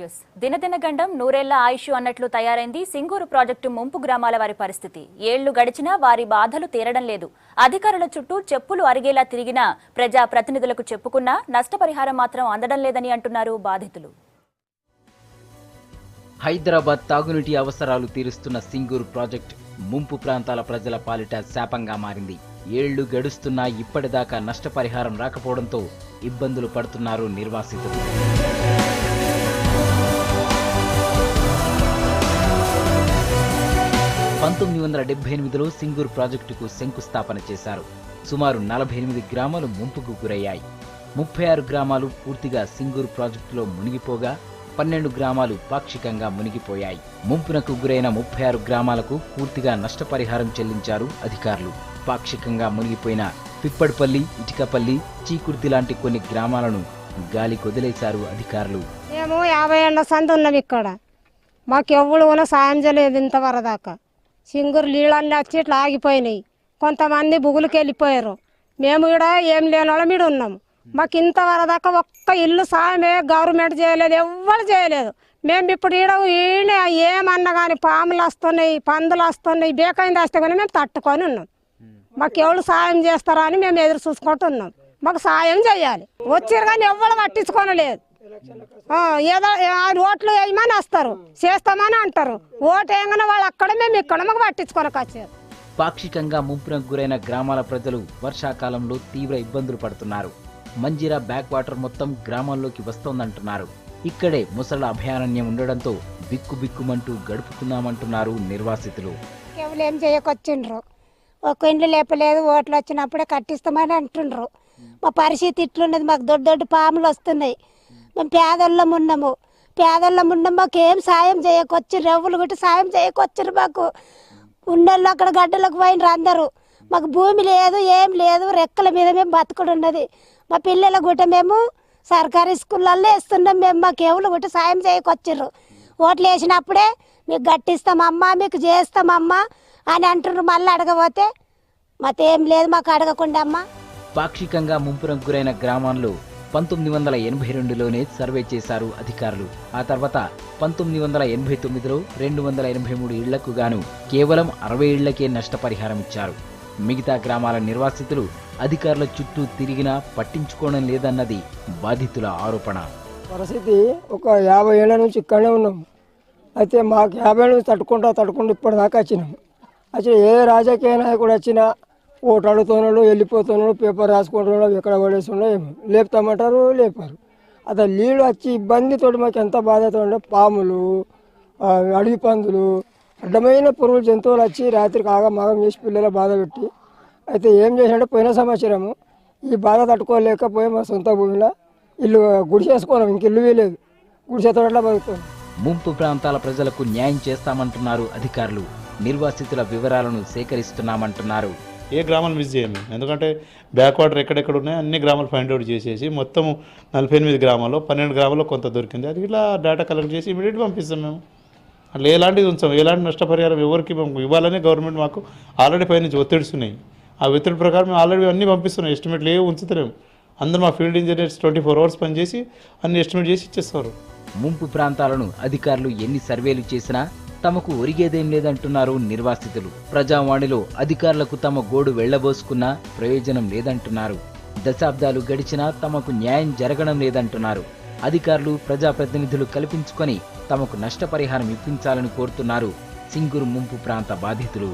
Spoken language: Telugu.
న్యూస్. దినదిన గండం నూరేళ్ల ఆయుష్ అన్నట్లు తయారైంది సింగూరు ప్రాజెక్టు ముంపు గ్రామాల వారి పరిస్థితి. ఏళ్లు గడిచినా వారి బాధలు తీరడం లేదు. అధికారుల చుట్టూ చెప్పులు అరిగేలా తిరిగినా ప్రజా ప్రతినిధులకు చెప్పుకున్నా నష్టపరిహారం మాత్రం అందడం లేదని అంటున్నారు బాధితులు. హైదరాబాద్ తాగునీటి అవసరాలు తీరుస్తున్న సింగూరు ప్రాజెక్టు ముంపు ప్రాంతాల ప్రజల పాలిట శాపంగా మారింది. ఏళ్లు గడుస్తున్నా ఇప్పటిదాకా నష్టపరిహారం రాకపోవడంతో ఇబ్బందులు పడుతున్నారు నిర్వాసితులు. 1978లో సింగూరు ప్రాజెక్టుకు శంకుస్థాపన చేశారు. సుమారు 48 గ్రామాలు ముంపుకు గురయ్యాయి. 36 గ్రామాలు పూర్తిగా సింగూరు ప్రాజెక్టులో మునిగిపోగా 12 గ్రామాలు పాక్షికంగా మునిగిపోయాయి. ముంపునకు గురైన 36 గ్రామాలకు పూర్తిగా నష్టపరిహారం చెల్లించారు అధికారులు. పాక్షికంగా మునిగిపోయిన పిప్పడిపల్లి, ఇటికపల్లి, చీకుర్తి లాంటి కొన్ని గ్రామాలను గాలి కొదిలేశారు అధికారులు. మేము 50 ఏళ్ల సంది ఉన్నాం ఇక్కడ. మాకు ఎవరు కూడా సాయం చేయలేదు ఇంతవరదాకా. సింగూరు నీళ్ళన్నీ వచ్చి ఇట్లా ఆగిపోయినాయి. కొంతమంది బుగులకి వెళ్ళిపోయారు. మేము కూడా ఏం లేని వాళ్ళం ఇక్కడ ఉన్నాము. మాకు ఇంతవరదాకా ఒక్క ఇల్లు సాయమే గవర్నమెంట్ చేయలేదు, ఎవ్వరు చేయలేదు. మేము ఇప్పుడు ఈడ ఏమన్నా కానీ పాములు వస్తున్నాయి, పందులు వస్తున్నాయి, బేకైంది వస్తే కానీ మేము తట్టుకొని ఉన్నాం. మాకు ఎవరు సాయం చేస్తారా అని మేము ఎదురు చూసుకుంటున్నాం. మాకు సాయం చేయాలి. వచ్చారు కానీ ఎవ్వరు పట్టించుకోనలేదు. ఏదో ఓట్లు వేయమని వస్తారు, చేస్తామని అంటారు. ఓటు వేయగానే వాళ్ళు అక్కడ, మేము ఇక్కడ, మాకు పట్టించుకోనక వచ్చారు. పాక్షికంగా ముంపునకు గురైన గ్రామాల ప్రజలు వర్షాకాలంలో తీవ్ర ఇబ్బందులు పడుతున్నారు. మంజీరా బ్యాక్ వాటర్ మొత్తం గ్రామాల్లోకి వస్తోందంటున్నారు. ఇక్కడే ముసళ్ళ అభయారణ్యం ఉండడంతో బిక్కుబిక్కుమంటూ గడుపుతున్నామంటున్నారు నిర్వాసితులు. ఎవరు ఏం చేయకొచ్చిండ్రు, ఒక ఇండ్లు లేపలేదు, ఓట్లు వచ్చినప్పుడే కట్టిస్తామని అంటుండ్రు. మా పరిస్థితి ఇట్లున్నది. మాకు దొడ్డు దొడ్డు పాములు వస్తున్నాయి. మేము పేదోళ్ళం ఉన్నాము. మాకు ఏం సాయం చేయకొచ్చిర్రు, ఎవరు గుట్టి సాయం చేయకొచ్చిర్రు. మాకు ఉన్నోళ్ళు అక్కడ గడ్డలకు పోయినరు అందరూ. మాకు భూమి లేదు, ఏం లేదు, రెక్కల మీద మేము బతుకుడు ఉన్నది. మా పిల్లల గుట్ట మేము సర్కారీ స్కూళ్ళల్లో వేస్తున్నాం. మేము మాకు ఎవరు గుట్టి సాయం చేయకొచ్చిర్రు. ఓట్లు వేసినప్పుడే మీకు గట్టిస్తామమ్మా, మీకు చేస్తామమ్మా అని అంటున్నారు. మళ్ళీ అడగబోతే మాకేం లేదు, మాకు అడగకుండా అమ్మా. పాక్షికంగా ముంపునకు గురైన గ్రామాల్లో 1982లోనే సర్వే చేశారు అధికారులు. ఆ తర్వాత 1989లో 283 ఇళ్లకు గాను కేవలం 60 ఇళ్లకే నష్టపరిహారం ఇచ్చారు. మిగతా గ్రామాల నిర్వాసితులు అధికారుల చుట్టూ తిరిగినా పట్టించుకోవడం లేదన్నది బాధితుల ఆరోపణ. పరిస్థితి ఒక 50 ఏళ్ల నుంచి ఇక్కడనే ఉన్నాం. అయితే మాకు 50 ఏళ్ళ నుంచి తట్టుకుంటూ ఇప్పటిదాకా వచ్చినాం. అసలు ఏ రాజకీయ నాయకుడు వచ్చినా ఓటు అడుగుతున్నాడు, వెళ్ళిపోతున్నాడు, పేపర్ రాసుకుంటున్నాడు, ఎక్కడ పడేస్తున్నాడో ఏమో లేపుతామంటారు, లేపారు. అసలు నీళ్ళు వచ్చి ఇబ్బందితో మాకు ఎంత బాధతో ఉండే, పాములు, అడవి పందులు, అడ్డమైన పురుగులు, జంతువులు వచ్చి రాత్రికి ఆగమాగం చేసి పిల్లల బాధ పెట్టి. అయితే ఏం చేసినట్టే పోయిన సంవత్సరము ఈ బాధ తట్టుకోలేకపోయి మా సొంత భూమిలో ఇల్లు గుడిసేసుకున్నాం. ఇంక ఇల్లు వీలేదు, గుడిసేతోట్లా బతుకుతాం. ముంపు ప్రాంతాల ప్రజలకు న్యాయం చేస్తామంటున్నారు అధికారులు. నిర్వాసితుల వివరాలను సేకరిస్తున్నామంటున్నారు. ఏ గ్రామాలు మిస్ చేయము, ఎందుకంటే బ్యాక్ వాటర్ ఎక్కడెక్కడ ఉన్నాయో అన్ని గ్రామాలు ఫైండ్ అవుట్ చేసేసి మొత్తం 48 గ్రామాల్లో 12 గ్రామాల్లో కొంత దొరికింది. అది ఇలా డేటా కలెక్ట్ చేసి ఇమీడియట్గా పంపిస్తాం. మేము అట్లా ఎలాంటిది ఉంచాం, ఎలాంటి నష్టపరిహారం ఎవరికి ఇవ్వాలని గవర్నమెంట్ మాకు ఆల్రెడీ పైనుంచి ఒత్తిడిస్తున్నాయి. ఆ ఒత్తిడి ప్రకారం మేము ఆల్రెడీ అన్నీ పంపిస్తున్నాం. ఎస్టిమేట్లు ఏవి ఉంచుతున్నాం. అందరూ మా ఫీల్డ్ ఇంజనీర్స్ 24 hours పనిచేసి అన్ని ఎస్టిమేట్ చేసి ఇచ్చేస్తారు. ముంపు ప్రాంతాలను అధికారులు ఎన్ని సర్వేలు చేసినా తమకు ఒరిగేదేం లేదంటున్నారు నిర్వాసితులు. ప్రజావాణిలో అధికారులకు తమ గోడు వెళ్లబోసుకున్నా ప్రయోజనం లేదంటున్నారు. దశాబ్దాలు గడిచినా తమకు న్యాయం జరగడం లేదంటున్నారు. అధికారులు, ప్రజాప్రతినిధులు కల్పించుకొని తమకు నష్టపరిహారం ఇప్పించాలని కోరుతున్నారు సింగూరు ముంపు ప్రాంత బాధితులు.